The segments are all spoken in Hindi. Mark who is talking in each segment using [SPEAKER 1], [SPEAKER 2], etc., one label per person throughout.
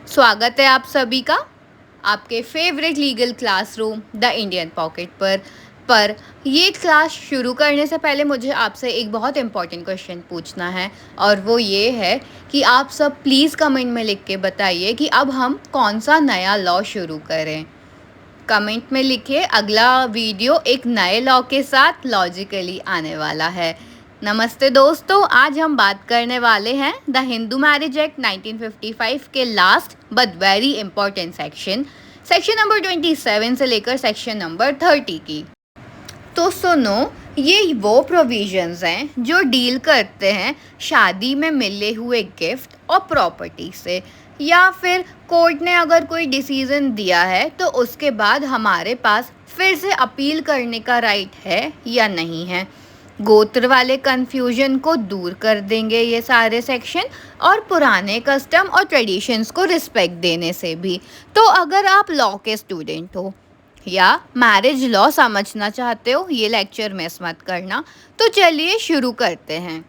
[SPEAKER 1] स्वागत है आप सभी का आपके favourite legal classroom the Indian pocket पर ये क्लास शुरू करने से पहले मुझे आपसे एक बहुत इम्पॉर्टेंट क्वेश्चन पूछना है और वो ये है कि आप सब प्लीज़ कमेंट में लिख के बताइए कि अब हम कौन सा नया लॉ शुरू करें। कमेंट में लिखिए, अगला वीडियो एक नए लॉ के साथ लॉजिकली आने वाला है। नमस्ते दोस्तों, आज हम बात करने वाले हैं द हिंदू मैरिज एक्ट 1955 के last but very important section number 27 से लेकर सेक्शन नंबर 30 की। तो सुनो, ये वो प्रोविजंस हैं जो डील करते हैं शादी में मिले हुए गिफ्ट और प्रॉपर्टी से, या फिर कोर्ट ने अगर कोई डिसीजन दिया है तो उसके बाद हमारे पास फिर से अपील करने का राइट है या नहीं है। गोत्र वाले कन्फ्यूजन को दूर कर देंगे ये सारे सेक्शन, और पुराने कस्टम और ट्रेडिशंस को रिस्पेक्ट देने से भी। तो अगर आप लॉ के स्टूडेंट हो या मैरिज लॉ समझना चाहते हो, ये लेक्चर मिस मत करना। तो चलिए शुरू करते हैं।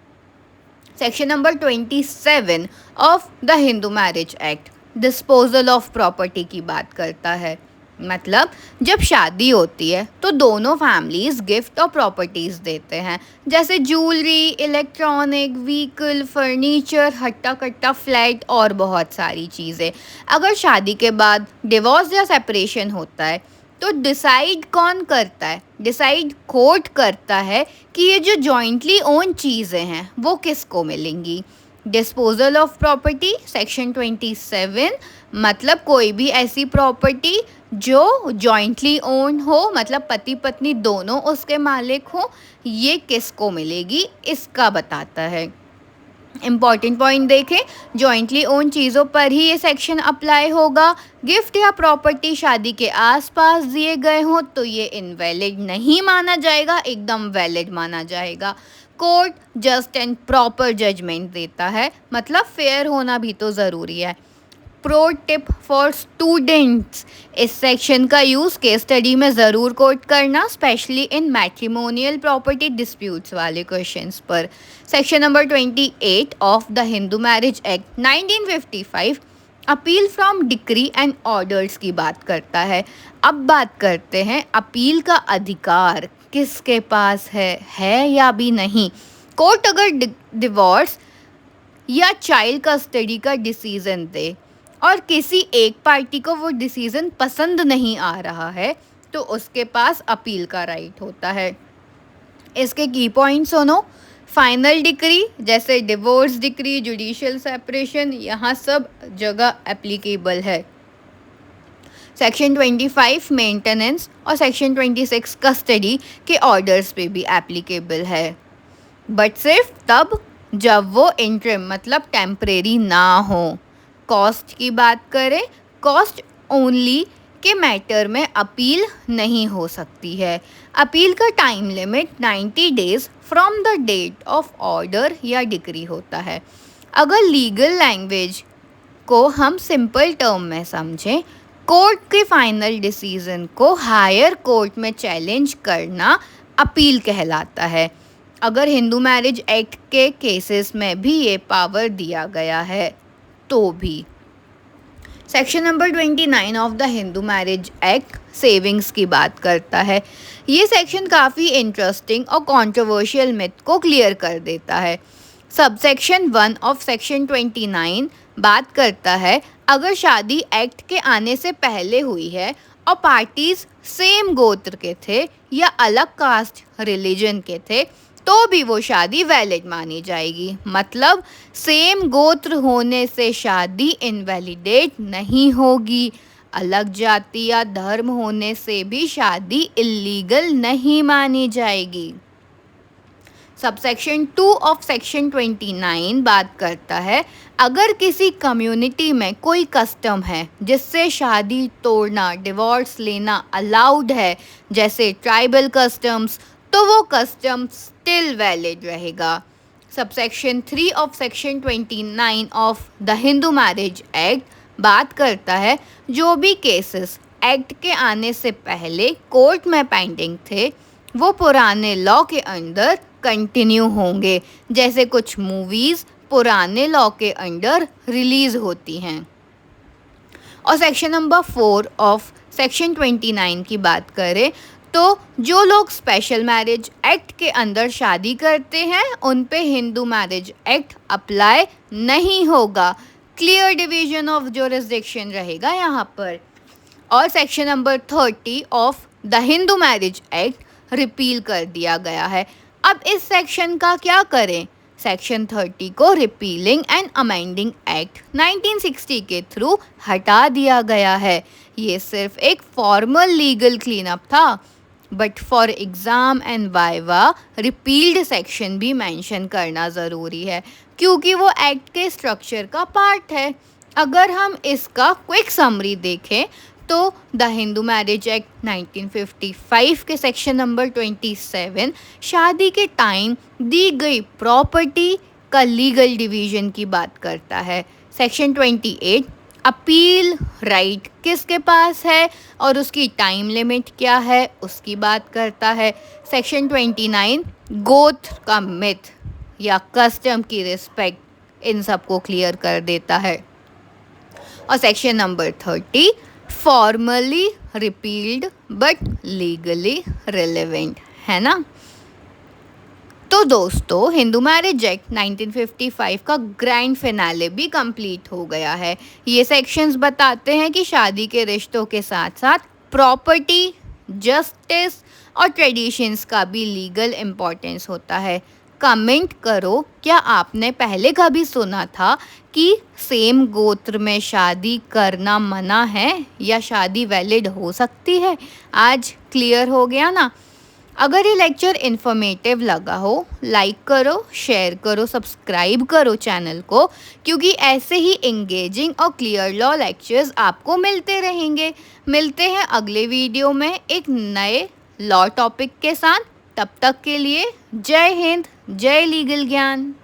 [SPEAKER 1] Section number 27 of the Hindu marriage act disposal of property की बात करता है। मतलब जब शादी होती है तो दोनों फैमिलीज गिफ्ट और प्रॉपर्टीज़ देते हैं, जैसे ज्वेलरी, इलेक्ट्रॉनिक, व्हीकल, फर्नीचर, हट्टा कट्टा फ्लैट और बहुत सारी चीज़ें। अगर शादी के बाद डिवोर्स या सेपरेशन होता है तो डिसाइड कौन करता है? डिसाइड कोर्ट करता है कि ये जो जॉइंटली ओन चीज़ें हैं वो किसको मिलेंगी। डिस्पोजल ऑफ प्रॉपर्टी सेक्शन 27, मतलब कोई भी ऐसी प्रॉपर्टी जो जॉइंटली ओन हो, मतलब पति पत्नी दोनों उसके मालिक हो, ये किसको मिलेगी इसका बताता है। इम्पॉर्टेंट पॉइंट देखें, जॉइंटली ओन चीज़ों पर ही ये सेक्शन अप्लाई होगा। गिफ्ट या प्रॉपर्टी शादी के आसपास दिए गए हों तो ये इनवैलिड नहीं माना जाएगा, एकदम वैलिड माना जाएगा। Court just and proper judgement देता है, मतलब फेयर होना भी तो ज़रूरी है। प्रो टिप फॉर स्टूडेंट्स, इस सेक्शन का यूज़ केस स्टडी में ज़रूर कोट करना, specially in matrimonial property disputes वाले क्वेश्चंस पर। Section number 28 of the Hindu marriage act 1955 appeal from decree and orders की बात करता है। अब बात करते हैं अपील का अधिकार किसके पास है या भी नहीं। कोर्ट अगर डिवोर्स या चाइल्ड कस्टडी का डिसीजन दे और किसी एक पार्टी को वो डिसीजन पसंद नहीं आ रहा है तो उसके पास अपील का राइट होता है। इसके की पॉइंट्स सुनो। फाइनल डिक्री जैसे डिवोर्स डिक्री, जुडिशियल सेपरेशन, यहाँ सब जगह एप्लीकेबल है। सेक्शन 25 मेंटेनेंस और सेक्शन 26 कस्टडी के ऑर्डर्स पे भी एप्लीकेबल है, बट सिर्फ तब जब वो इंटरिम मतलब टेम्परेरी ना हो। कॉस्ट की बात करें, कॉस्ट ओनली के मैटर में अपील नहीं हो सकती है। अपील का time limit 90 days from the date of order या डिक्री होता है। अगर लीगल लैंग्वेज को हम सिंपल टर्म में समझें, कोर्ट के फाइनल डिसीजन को हायर कोर्ट में चैलेंज करना अपील कहलाता है। अगर हिंदू मैरिज एक्ट के केसेस में भी ये पावर दिया गया है तो भी। Section number 29 of the Hindu marriage act savings की बात करता है। ये सेक्शन काफ़ी इंटरेस्टिंग और कंट्रोवर्शियल मिथ को क्लियर कर देता है। सबसेक्शन 1 ऑफ सेक्शन 29 बात करता है, अगर शादी एक्ट के आने से पहले हुई है और पार्टीज सेम गोत्र के थे या अलग कास्ट रिलीजन के थे तो भी वो शादी वैलिड मानी जाएगी। मतलब सेम गोत्र होने से शादी इनवैलिडेट नहीं होगी। अलग जाति या धर्म होने से भी शादी इल्लीगल नहीं मानी जाएगी। सबसेक्शन 2 ऑफ सेक्शन 29 बात करता है, अगर किसी कम्युनिटी में कोई कस्टम है जिससे शादी तोड़ना, डिवोर्स लेना अलाउड है, जैसे ट्राइबल कस्टम्स, तो वो कस्टम स्टिल वैलिड रहेगा। Subsection 3 of section 29 of the Hindu marriage act बात करता है, जो भी केसेस एक्ट के आने से पहले कोर्ट में पेंडिंग थे वो पुराने लॉ के अंदर कंटिन्यू होंगे, जैसे कुछ मूवीज़ पुराने लॉ के अंडर रिलीज़ होती हैं। और सेक्शन नंबर 4 ऑफ सेक्शन 29 की बात करें तो जो लोग स्पेशल मैरिज एक्ट के अंदर शादी करते हैं उन पे हिंदू मैरिज एक्ट अप्लाई नहीं होगा। क्लियर डिवीजन ऑफ ज्यूरिसडिक्शन रहेगा यहाँ पर। और section number 30 of the Hindu marriage act repeal कर दिया गया है। अब इस सेक्शन का क्या करें? सेक्शन 30 को रिपीलिंग एंड अमेंडिंग एक्ट 1960 के थ्रू हटा दिया गया है। ये सिर्फ एक फॉर्मल लीगल क्लीन अप था, but for exam and viva repealed section भी मेंशन करना ज़रूरी है क्योंकि वो एक्ट के स्ट्रक्चर का पार्ट है। अगर हम इसका क्विक समरी देखें तो द हिंदू मैरिज एक्ट 1955 के सेक्शन नंबर 27 शादी के टाइम दी गई प्रॉपर्टी का लीगल डिवीजन की बात करता है। सेक्शन 28 अपील राइट किसके पास है और उसकी टाइम लिमिट क्या है उसकी बात करता है। सेक्शन 29 गोत्र का मिथ या कस्टम की रिस्पेक्ट इन सबको क्लियर कर देता है। और section number 30 formally repealed but legally relevant है ना। तो दोस्तों हिंदू मैरिज एक्ट 1955 का ग्रैंड फिनाले भी कंप्लीट हो गया है। ये सेक्शंस बताते हैं कि शादी के रिश्तों के साथ साथ प्रॉपर्टी, जस्टिस और ट्रेडिशंस का भी लीगल इम्पोर्टेंस होता है। कमेंट करो, क्या आपने पहले कभी सुना था कि सेम गोत्र में शादी करना मना है या शादी वैलिड हो सकती है? आज क्लियर हो गया ना। अगर ये लेक्चर इन्फॉर्मेटिव लगा हो, लाइक करो, शेयर करो, सब्सक्राइब करो चैनल को, क्योंकि ऐसे ही एंगेजिंग और क्लियर लॉ लेक्चर्स आपको मिलते रहेंगे। मिलते हैं अगले वीडियो में एक नए लॉ टॉपिक के साथ। तब तक के लिए जय हिंद, जय लीगल ज्ञान।